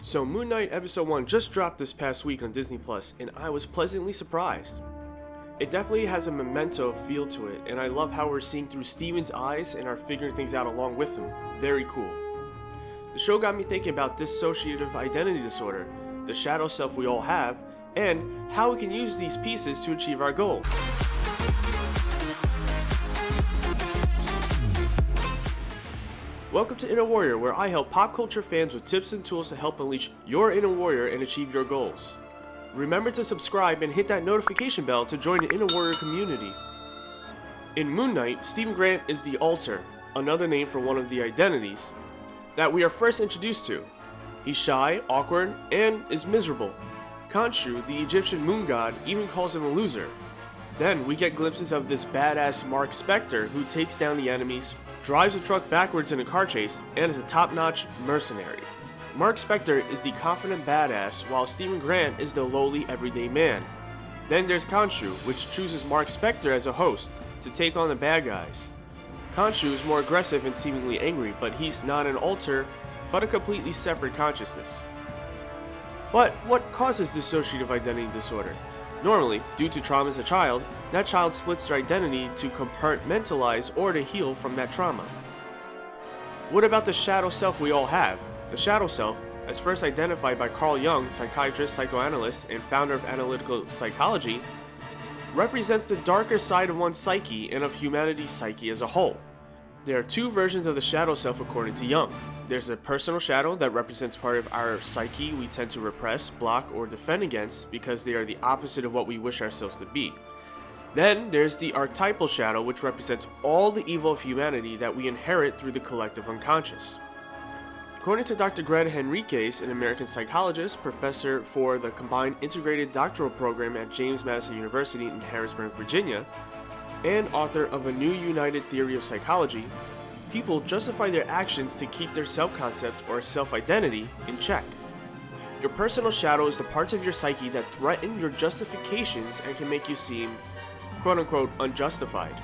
So Moon Knight Episode 1 just dropped this past week on Disney Plus, and I was pleasantly surprised. It definitely has a Memento feel to it, and I love how we're seeing through Steven's eyes and are figuring things out along with him. Very cool. The show got me thinking about dissociative identity disorder, the shadow self we all have, and how we can use these pieces to achieve our goal. Welcome to Inner Warrior, where I help pop culture fans with tips and tools to help unleash your inner warrior and achieve your goals. Remember to subscribe and hit that notification bell to join the Inner Warrior community. In Moon Knight, Stephen Grant is the alter, another name for one of the identities, that we are first introduced to. He's shy, awkward, and is miserable. Konchu, the Egyptian moon god, even calls him a loser. Then we get glimpses of this badass Marc Spector who takes down the enemies, drives a truck backwards in a car chase, and is a top-notch mercenary. Marc Spector is the confident badass, while Stephen Grant is the lowly everyday man. Then there's Khonshu, which chooses Marc Spector as a host, to take on the bad guys. Khonshu is more aggressive and seemingly angry, but he's not an alter, but a completely separate consciousness. But what causes dissociative identity disorder? Normally, due to trauma as a child, that child splits their identity to compartmentalize or to heal from that trauma. What about the shadow self we all have? The shadow self, as first identified by Carl Jung, psychiatrist, psychoanalyst, and founder of analytical psychology, represents the darker side of one's psyche and of humanity's psyche as a whole. There are two versions of the shadow self according to Jung. There's a personal shadow that represents part of our psyche we tend to repress, block, or defend against because they are the opposite of what we wish ourselves to be. Then there's the archetypal shadow, which represents all the evil of humanity that we inherit through the collective unconscious. According to Dr. Gregg Henriques, an American psychologist, professor for the Combined Integrated Doctoral Program at James Madison University in Harrisburg, Virginia, and author of A New United Theory of Psychology, people justify their actions to keep their self-concept or self-identity in check. Your personal shadow is the parts of your psyche that threaten your justifications and can make you seem, quote-unquote, unjustified.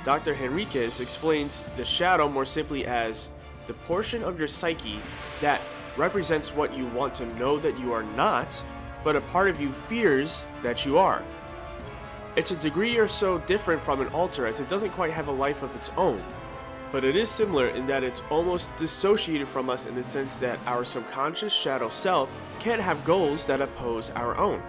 Dr. Henriques explains the shadow more simply as the portion of your psyche that represents what you want to know that you are not, but a part of you fears that you are. It's a degree or so different from an alter, as it doesn't quite have a life of its own, but it is similar in that it's almost dissociated from us in the sense that our subconscious shadow self can't have goals that oppose our own.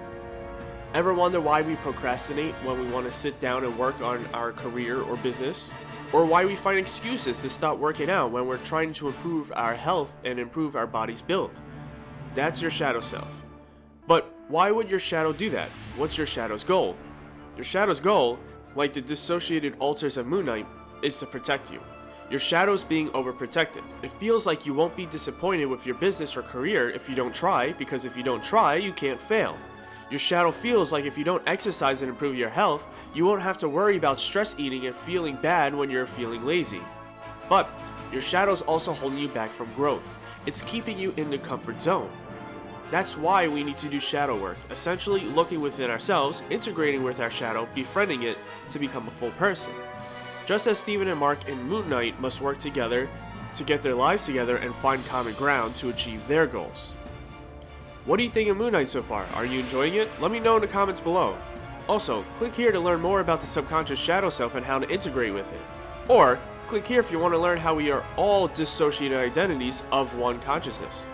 Ever wonder why we procrastinate when we want to sit down and work on our career or business? Or why we find excuses to stop working out when we're trying to improve our health and improve our body's build? That's your shadow self. But why would your shadow do that? What's your shadow's goal? Your shadow's goal, like the dissociated alters of Moon Knight, is to protect you. Your shadow's being overprotected. It feels like you won't be disappointed with your business or career if you don't try, because if you don't try, you can't fail. Your shadow feels like if you don't exercise and improve your health, you won't have to worry about stress eating and feeling bad when you're feeling lazy. But your shadow's also holding you back from growth. It's keeping you in the comfort zone. That's why we need to do shadow work, essentially looking within ourselves, integrating with our shadow, befriending it to become a full person. Just as Stephen and Mark in Moon Knight must work together to get their lives together and find common ground to achieve their goals. What do you think of Moon Knight so far? Are you enjoying it? Let me know in the comments below. Also, click here to learn more about the subconscious shadow self and how to integrate with it. Or, click here if you want to learn how we are all dissociated identities of one consciousness.